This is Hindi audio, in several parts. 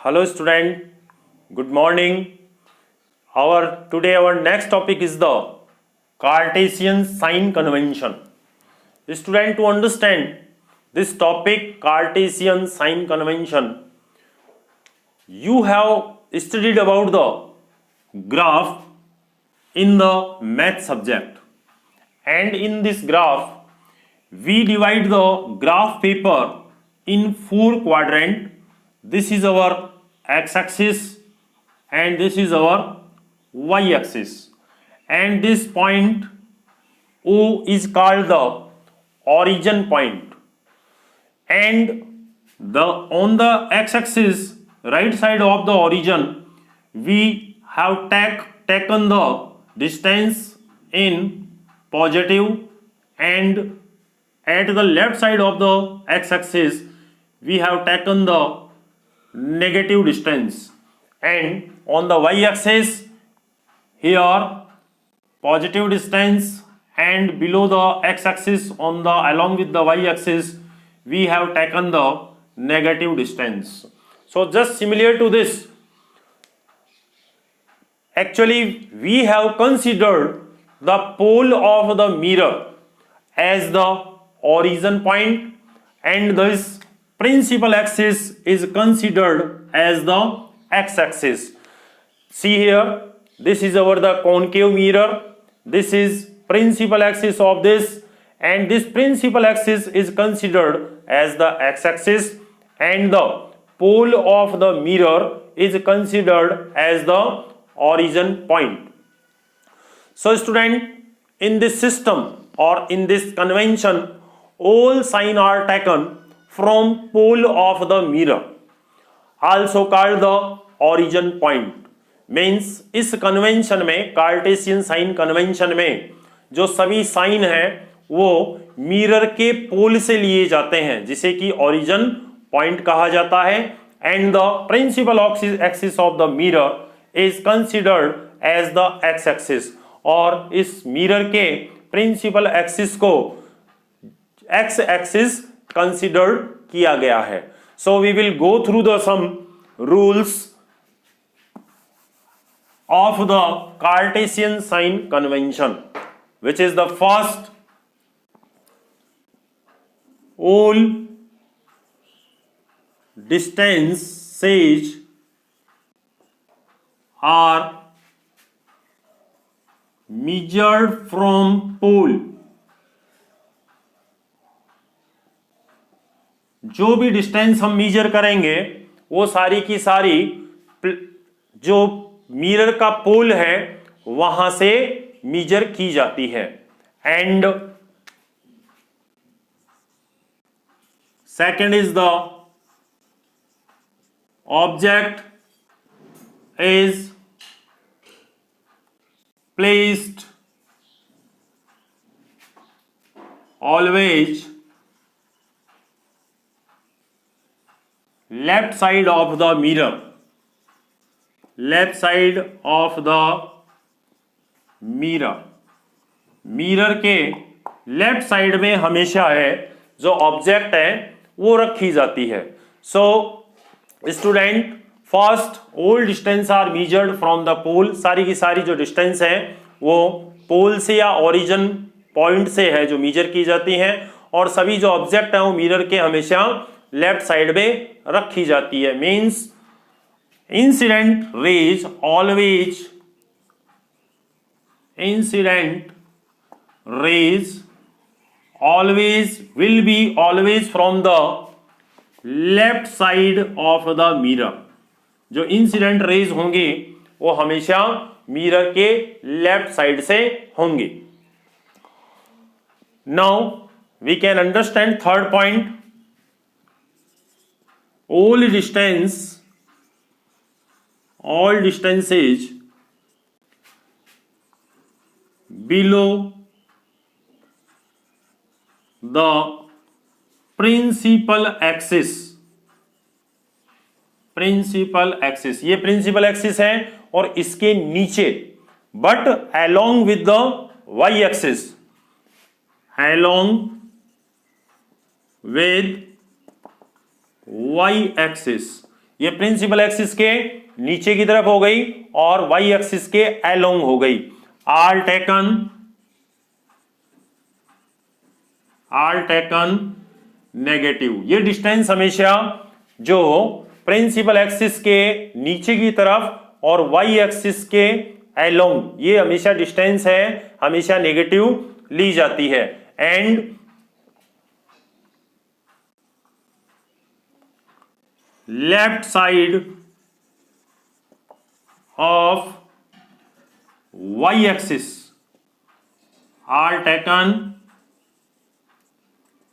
Hello student, good morning. Our next topic is the Cartesian sign convention. Student, to understand this topic, Cartesian sign convention, you have studied about the graph in the math subject, and in this graph we divide the graph paper in four quadrant. This is our x-axis and this is our y-axis, and this point O is called the origin point, and the on the x-axis right side of the origin we have taken the distance in positive, and at the left side of the x-axis we have taken the negative distance, and on the y-axis here positive distance, and below the x-axis on the along with the y-axis we have taken the negative distance. So just similar to this, actually we have considered the pole of the mirror as the origin point, and this principal axis is considered as the x-axis. See here, this is our the concave mirror, this is principal axis of this, and this principal axis is considered as the x-axis, and the pole of the mirror is considered as the origin point. So student, in this system or in this convention, all signs are taken from pole of the mirror, also called the origin point. Means इस कन्वेंशन में, कार्टेशियन साइन कन्वेंशन में जो सभी साइन हैं वो मिरर के पोल से लिए जाते हैं, जिसे कि ओरिजिन पॉइंट कहा जाता है, and the principal axis of the mirror is considered as the x axis, और इस मिरर के प्रिंसिपल एक्सिस को एक्स एक्सिस कंसिडर्ड किया गया है. So we will go through the some rules of the Cartesian sign convention, which is the first, all distances are measured from pole. जो भी डिस्टेंस हम मीजर करेंगे वो सारी की सारी जो मिरर का पोल है वहां से मीजर की जाती है, and second is the object is placed always left side of the mirror, left side of the mirror, mirror के लेफ्ट साइड में हमेशा है जो ऑब्जेक्ट है वो रखी जाती है. So student, first all distance are measured from the pole. सारी की सारी जो डिस्टेंस है वो पोल से या ओरिजिन पॉइंट से है जो मेजर की जाती हैं, और सभी जो ऑब्जेक्ट है वो मिरर के हमेशा लेफ्ट साइड में रखी जाती है. Means incident rays always will be always from the left side of the mirror. जो इंसिडेंट रेज होंगे वो हमेशा मिरर के लेफ्ट साइड से होंगे. Now we can understand third point, all distances below the principal axis, ये प्रिंसिपल एक्सिस है और इसके नीचे, but along with the y axis, along with y axis ये प्रिंसिपल एक्सिस के नीचे की तरफ हो गई और वाई एक्सिस के अलोंग हो गई। Are taken negative. ये डिस्टेंस हमेशा जो प्रिंसिपल एक्सिस के नीचे की तरफ और वाई एक्सिस के अलोंग, ये हमेशा डिस्टेंस है, हमेशा नेगेटिव ली जाती है। And left side of y axis are taken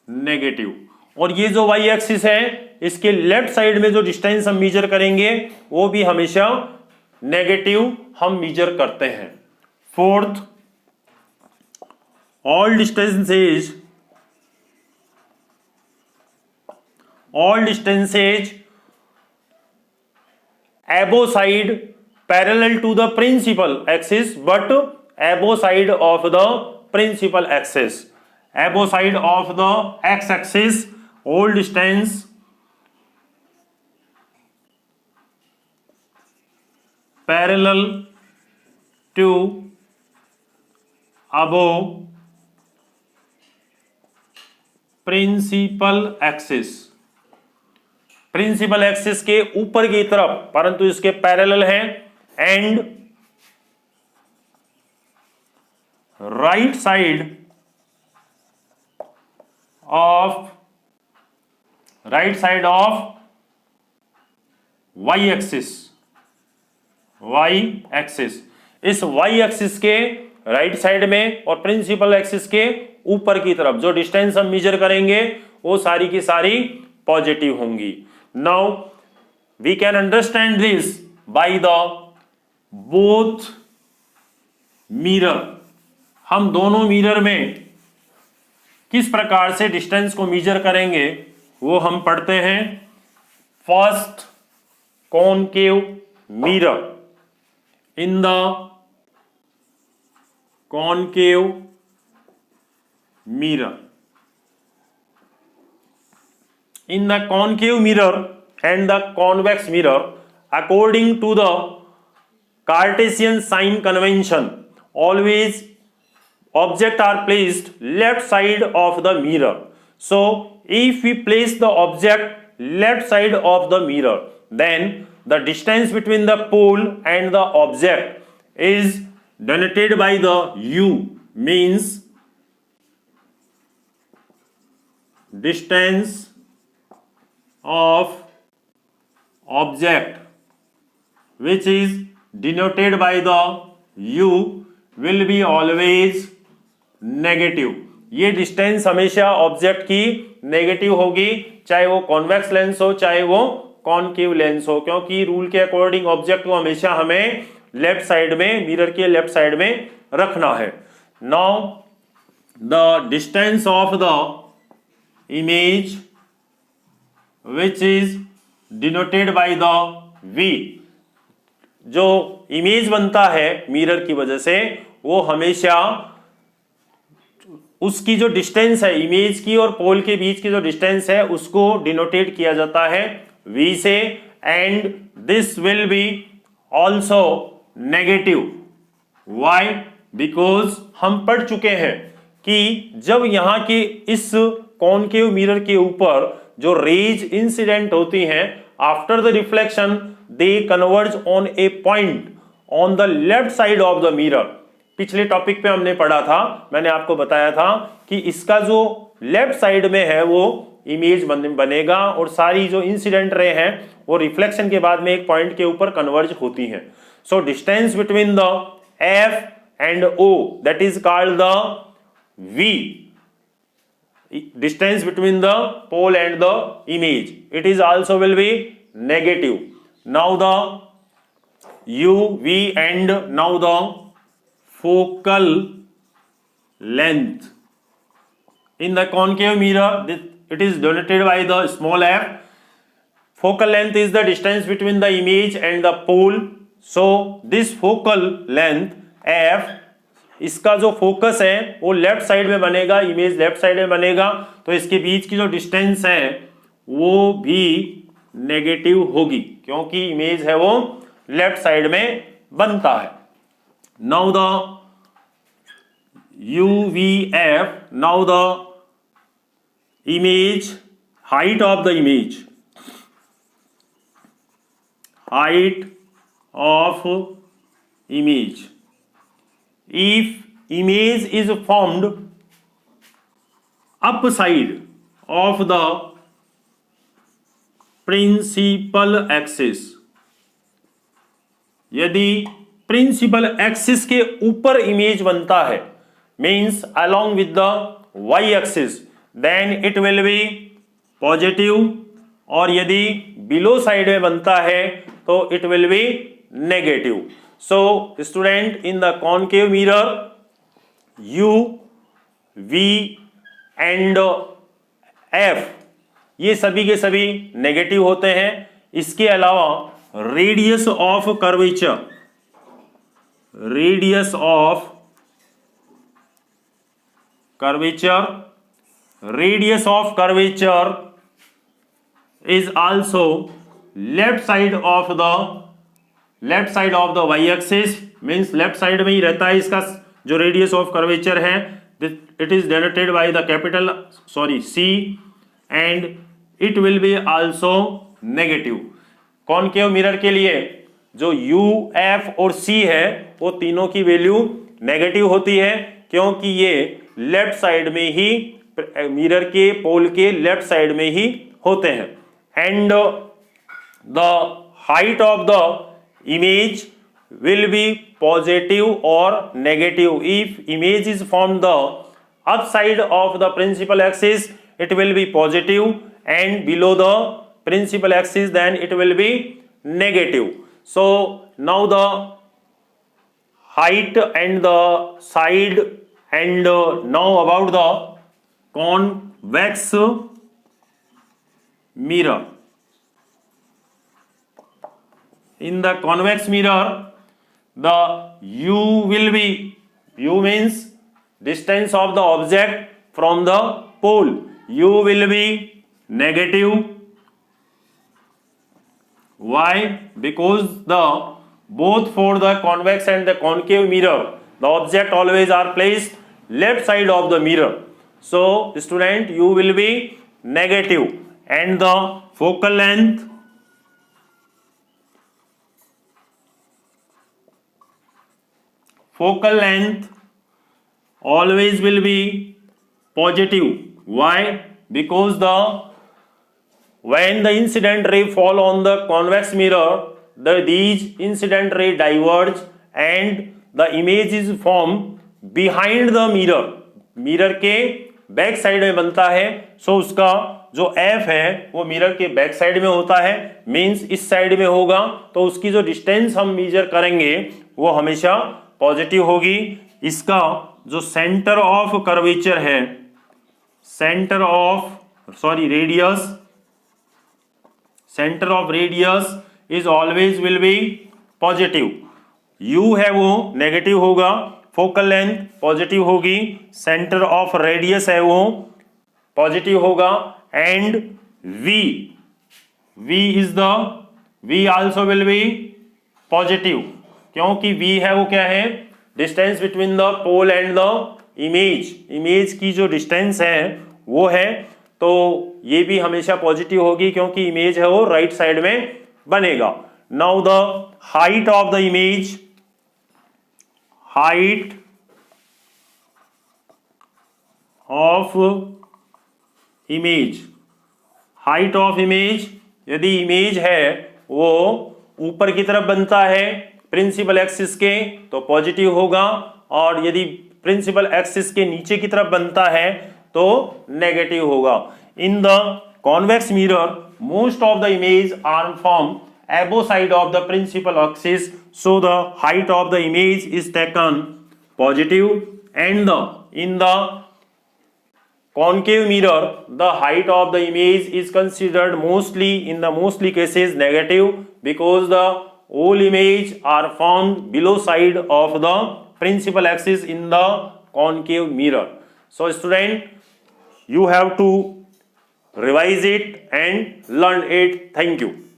negative. और ये जो वाई एक्सिस है इसके लेफ्ट साइड में जो डिस्टेंस हम मेजर करेंगे वो भी हमेशा नेगेटिव हम मेजर करते हैं। Fourth, all distances above side parallel to the principal axis but above side of the principal axis, above side of the x axis all distance parallel to above principal axis, principal axis के ऊपर की तरफ परंतु इसके पैरेलल है। And right side of y axis, इस वाई एक्सिस के राइट साइड में और प्रिंसिपल एक्सिस के ऊपर की तरफ जो डिस्टेंस हम मेजर करेंगे वो सारी की सारी पॉजिटिव होंगी। Now we can understand this by the both mirror. हम दोनों मिरर में किस प्रकार से डिस्टेंस को मेजर करेंगे वो हम पढ़ते हैं। First, concave mirror. In the concave mirror, in the concave mirror and the convex mirror, according to the Cartesian sign convention, always objects are placed left side of the mirror. So if we place the object left side of the mirror, then the distance between the pole and the object is denoted by the u, means distance of object which is denoted by the u will be always negative। ये डिस्टेंस हमेशा ऑब्जेक्ट की नेगेटिव होगी, चाहे वो कॉन्वेक्स लेंस हो चाहे वो कॉनकेव लेंस हो, क्योंकि रूल के अकॉर्डिंग ऑब्जेक्ट को हमेशा हमें लेफ्ट साइड में, मिरर के लेफ्ट साइड में रखना है। Now the distance of the image which is denoted by the v, जो इमेज बनता है मिरर की वजह से वो हमेशा उसकी जो डिस्टेंस है इमेज की और पोल के बीच की जो डिस्टेंस है उसको डिनोटेट किया जाता है v से। And this will be also negative. Why? Because हम पढ़ चुके हैं कि जब यहां के इस कॉनकेव मिरर के ऊपर जो रेज इंसिडेंट होती हैं after the reflection they converge on A point on the left side of the mirror. पिछले टॉपिक पे हमने पढ़ा था, मैंने आपको बताया था कि इसका जो लेफ्ट साइड में है वो इमेज बनेगा और सारी जो इंसिडेंट रे हैं वो रिफ्लेक्शन के बाद में एक पॉइंट के ऊपर कन्वर्ज होती हैं। So distance between the F and O, that is called the V. Distance between the pole and the image, it is also will be negative. Now the U, V and now the focal length. In the concave mirror, it is denoted by the small f. Focal length is the distance between the image and the pole. So this focal length f, इसका जो फोकस है वो लेफ्ट साइड में बनेगा, इमेज लेफ्ट साइड में बनेगा, तो इसके बीच की जो डिस्टेंस है वो भी नेगेटिव होगी, क्योंकि इमेज है वो लेफ्ट साइड में बनता है। Now the UVF, now the image, height of the image, height of image. If image is formed upside of the principal axis, यदि प्रिंसिपल एक्सिस के ऊपर इमेज बनता है, means along with the y axis, then it will be positive, और यदि बिलो साइड में बनता है तो it will be negative. So student, in the concave mirror U, V and F ये सभी के सभी नेगेटिव होते हैं। इसके अलावा radius of curvature, radius of curvature, radius of curvature is also left side of the y axis, means left side में ही रहता है इसका जो रेडियस ऑफ कर्वेचर है। it is denoted by the capital C and it will be also negative. Concave mirror के लिए जो U, F और C है वो तीनों की वैल्यू नेगेटिव होती है, क्योंकि ये लेफ्ट साइड में ही, मिरर के पोल के लेफ्ट साइड में ही होते हैं। And the height of the image will be positive or negative. If image is from the upside of the principal axis, it will be positive, and below the principal axis then it will be negative. So now the height and the side, and now about the convex mirror. In the convex mirror, the U will be, U means distance of the object from the pole, U will be negative. Why? Because the both for the convex and the concave mirror, the object always are placed left side of the mirror. So student, U will be negative, and the focal length always will be positive. Why? Because when the incident ray fall on the convex mirror, these incident ray diverge and the image is formed behind the mirror. Mirror के बैक साइड में बनता है, सो उसका जो F है वो मिरर के बैक साइड में होता है, मीन्स इस साइड में होगा, तो उसकी जो डिस्टेंस हम मेजर करेंगे वो हमेशा पॉजिटिव होगी। इसका जो सेंटर ऑफ कर्वेचर है, centre of radius is always will be positive. U है वो नेगेटिव होगा, फोकल लेंथ पॉजिटिव होगी, सेंटर ऑफ रेडियस है वो पॉजिटिव होगा, and V also will be positive, क्योंकि V है वो क्या है, distance between the pole and the image की जो डिस्टेंस है वो है, तो ये भी हमेशा पॉजिटिव होगी क्योंकि इमेज है वो राइट साइड में बनेगा। Now the height of the image, height of image, यदि इमेज है वो ऊपर की तरफ बनता है प्रिंसिपल एक्सिस के तो पॉजिटिव होगा, और यदि प्रिंसिपल एक्सिस के नीचे की तरफ बनता है तो नेगेटिव होगा। In the convex mirror most of the image are form above side of the principal axis, so the height of the image is taken positive, and in the concave mirror the height of the image is considered mostly cases negative, because the whole image are formed below side of the principal axis in the concave mirror. So student, you have to revise it and learn it. Thank you.